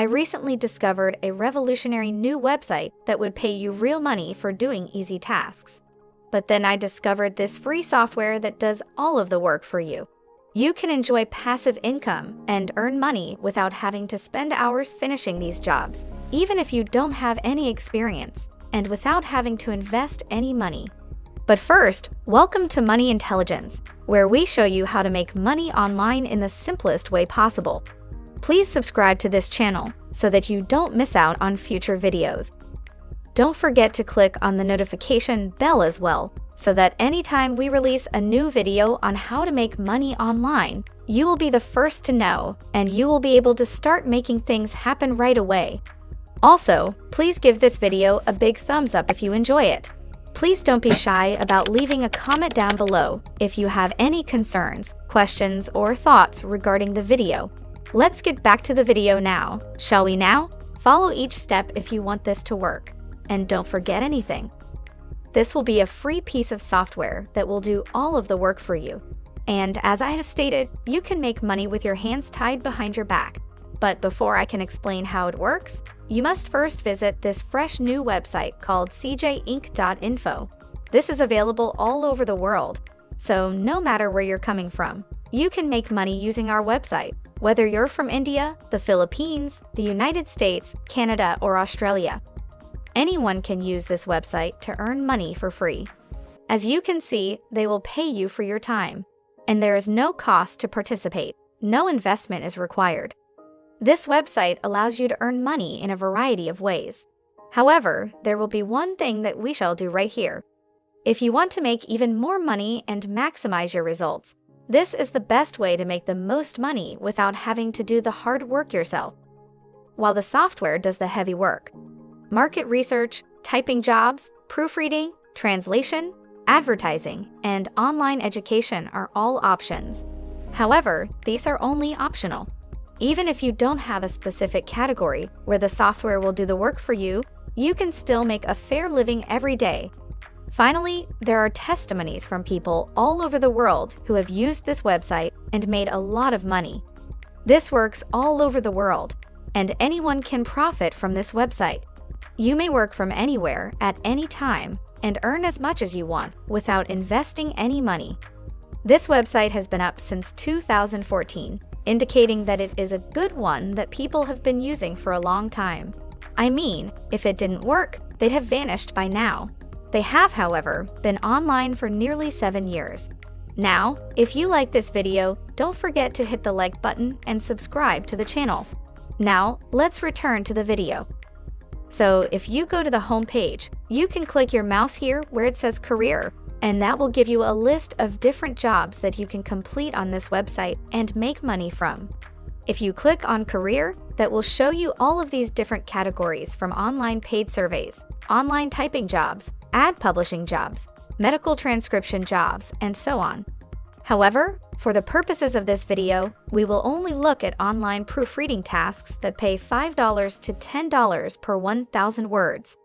I recently discovered a revolutionary new website that would pay you real money for doing easy tasks. But then I discovered this free software that does all of the work for you. You can enjoy passive income and earn money without having to spend hours finishing these jobs, even if you don't have any experience, and without having to invest any money. But first, welcome to Money Intelligence, where we show you how to make money online in the simplest way possible. Please subscribe to this channel so that you don't miss out on future videos. Don't forget to click on the notification bell as well, so that anytime we release a new video on how to make money online, you will be the first to know, and you will be able to start making things happen right away. Also, please give this video a big thumbs up if you enjoy it. Please don't be shy about leaving a comment down below if you have any concerns, questions, or thoughts regarding the video. Let's get back to the video now, shall we now? Follow each step if you want this to work. And don't forget anything. This will be a free piece of software that will do all of the work for you. And as I have stated, you can make money with your hands tied behind your back. But before I can explain how it works, you must first visit this fresh new website called cjinc.info. This is available all over the world, so no matter where you're coming from, you can make money using our website. Whether you're from India, the Philippines, the United States, Canada, or Australia, anyone can use this website to earn money for free. As you can see, they will pay you for your time, and there is no cost to participate. No investment is required. This website allows you to earn money in a variety of ways. However, there will be one thing that we shall do right here. If you want to make even more money and maximize your results, this is the best way to make the most money without having to do the hard work yourself, while the software does the heavy work. Market research, typing jobs, proofreading, translation, advertising, and online education are all options. However, these are only optional. Even if you don't have a specific category where the software will do the work for you, you can still make a fair living every day. Finally, there are testimonies from people all over the world who have used this website and made a lot of money. This works all over the world, and anyone can profit from this website. You may work from anywhere at any time and earn as much as you want without investing any money. This website has been up since 2014, indicating that it is a good one that people have been using for a long time. I mean, if it didn't work, they'd have vanished by now. They have, however, been online for nearly 7 years. Now, if you like this video, don't forget to hit the like button and subscribe to the channel. Now, let's return to the video. So, if you go to the home page, you can click your mouse here where it says Career, and that will give you a list of different jobs that you can complete on this website and make money from. If you click on Career, that will show you all of these different categories, from online paid surveys, online typing jobs, ad publishing jobs, medical transcription jobs, and so on. However, for the purposes of this video, we will only look at online proofreading tasks that pay $5 to $10 per 1,000 words.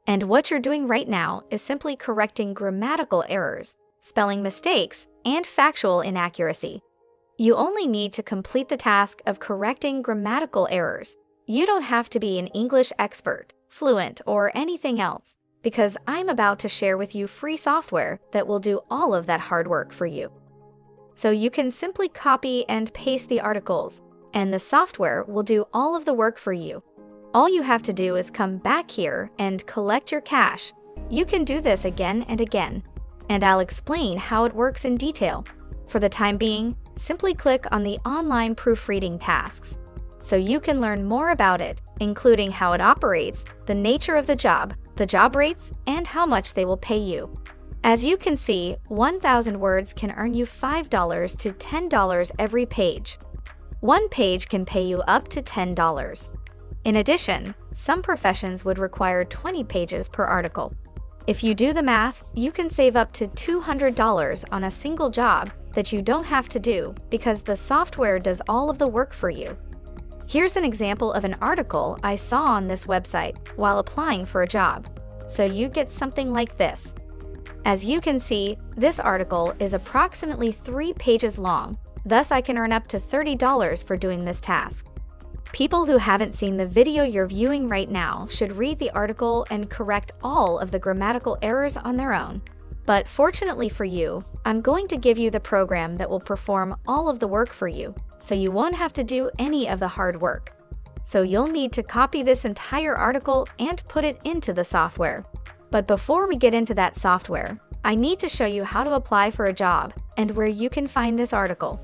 And what you're doing right now is simply correcting grammatical errors, spelling mistakes, and factual inaccuracy. You only need to complete the task of correcting grammatical errors. You don't have to be an English expert, fluent, or anything else, because I'm about to share with you free software that will do all of that hard work for you. So you can simply copy and paste the articles, and the software will do all of the work for you. All you have to do is come back here and collect your cash. You can do this again and again, and I'll explain how it works in detail. For the time being, simply click on the online proofreading tasks, so you can learn more about it, including how it operates, the nature of the job rates, and how much they will pay you. As you can see, 1,000 words can earn you $5 to $10 every page. One page can pay you up to $10. In addition, some professions would require 20 pages per article. If you do the math, you can save up to $200 on a single job that you don't have to do because the software does all of the work for you. Here's an example of an article I saw on this website while applying for a job. So you get something like this. As you can see, this article is approximately 3 pages long. Thus, I can earn up to $30 for doing this task. People who haven't seen the video you're viewing right now should read the article and correct all of the grammatical errors on their own. But fortunately for you, I'm going to give you the program that will perform all of the work for you, so you won't have to do any of the hard work. So you'll need to copy this entire article and put it into the software. But before we get into that software, I need to show you how to apply for a job and where you can find this article.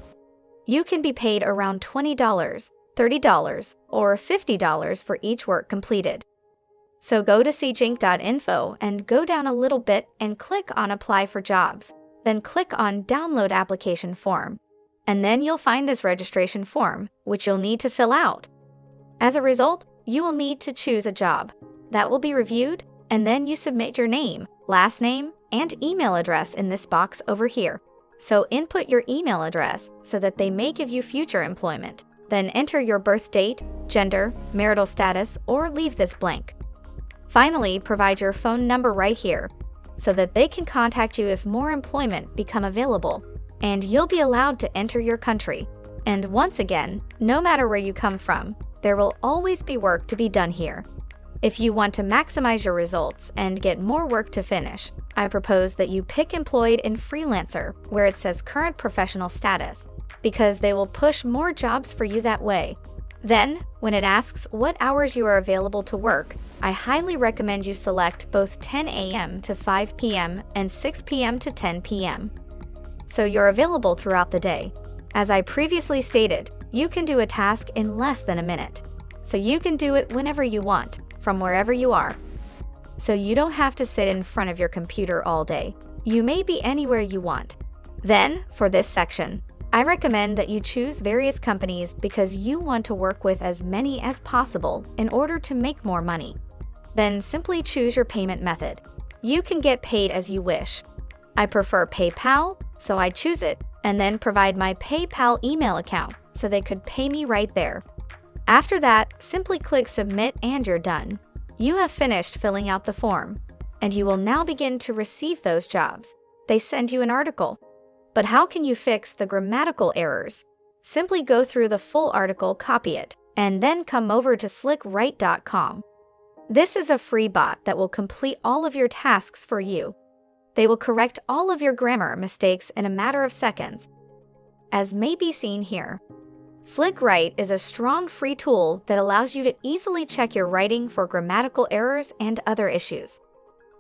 You can be paid around $20, $30, or $50 for each work completed. So go to cjink.info and go down a little bit and click on Apply for Jobs. Then click on Download Application Form. And then you'll find this registration form, which you'll need to fill out. As a result, you will need to choose a job. That will be reviewed, and then you submit your name, last name, and email address in this box over here. So input your email address so that they may give you future employment. Then enter your birth date, gender, marital status, or leave this blank. Finally, provide your phone number right here so that they can contact you if more employment become available, and you'll be allowed to enter your country. And once again, no matter where you come from, there will always be work to be done here. If you want to maximize your results and get more work to finish, I propose that you pick Employed in Freelancer where it says Current Professional Status, because they will push more jobs for you that way. Then, when it asks what hours you are available to work, I highly recommend you select both 10 a.m. to 5 p.m. and 6 p.m. to 10 p.m. So you're available throughout the day. As I previously stated, you can do a task in less than a minute, so you can do it whenever you want, from wherever you are. So you don't have to sit in front of your computer all day. You may be anywhere you want. Then, for this section, I recommend that you choose various companies because you want to work with as many as possible in order to make more money. Then simply choose your payment method. You can get paid as you wish. I prefer PayPal, so I choose it, and then provide my PayPal email account so they could pay me right there. After that, simply click Submit and you're done. You have finished filling out the form, and you will now begin to receive those jobs. They send you an article. But how can you fix the grammatical errors? Simply go through the full article, copy it, and then come over to slickwrite.com. This is a free bot that will complete all of your tasks for you. They will correct all of your grammar mistakes in a matter of seconds, as may be seen here. SlickWrite is a strong free tool that allows you to easily check your writing for grammatical errors and other issues.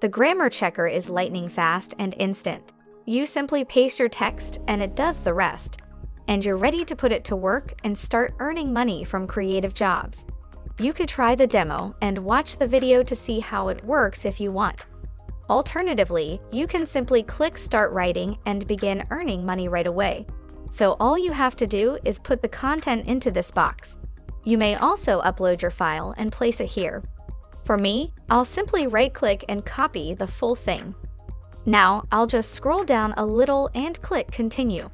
The grammar checker is lightning fast and instant. You simply paste your text and it does the rest. And you're ready to put it to work and start earning money from creative jobs. You could try the demo and watch the video to see how it works if you want. Alternatively, you can simply click Start Writing and begin earning money right away. So all you have to do is put the content into this box. You may also upload your file and place it here. For me, I'll simply right-click and copy the full thing. Now, I'll just scroll down a little and click Continue.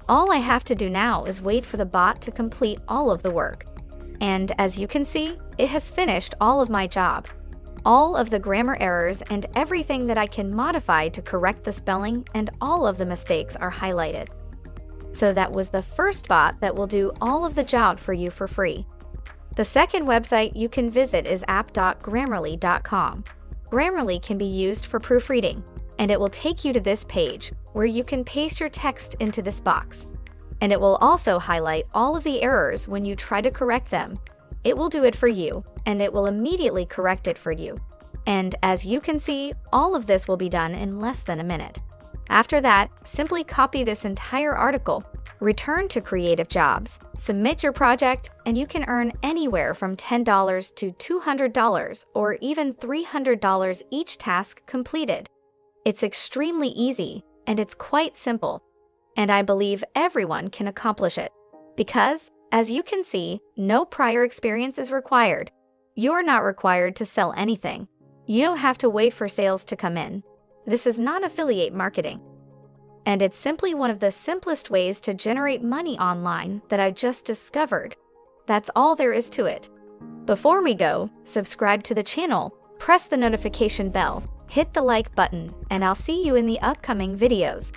All I have to do now is wait for the bot to complete all of the work. And as you can see, it has finished all of my job. All of the grammar errors and everything that I can modify to correct the spelling and all of the mistakes are highlighted. So that was the first bot that will do all of the job for you for free. The second website you can visit is app.grammarly.com. Grammarly can be used for proofreading, and it will take you to this page where you can paste your text into this box. And it will also highlight all of the errors when you try to correct them. It will do it for you, and it will immediately correct it for you. And as you can see, all of this will be done in less than a minute. After that, simply copy this entire article, return to Creative Jobs, submit your project, and you can earn anywhere from $10 to $200 or even $300 each task completed. It's extremely easy, and it's quite simple. And I believe everyone can accomplish it. Because, as you can see, no prior experience is required. You're not required to sell anything. You don't have to wait for sales to come in. This is not affiliate marketing. And it's simply one of the simplest ways to generate money online that I just discovered. That's all there is to it. Before we go, subscribe to the channel, press the notification bell, hit the like button, and I'll see you in the upcoming videos.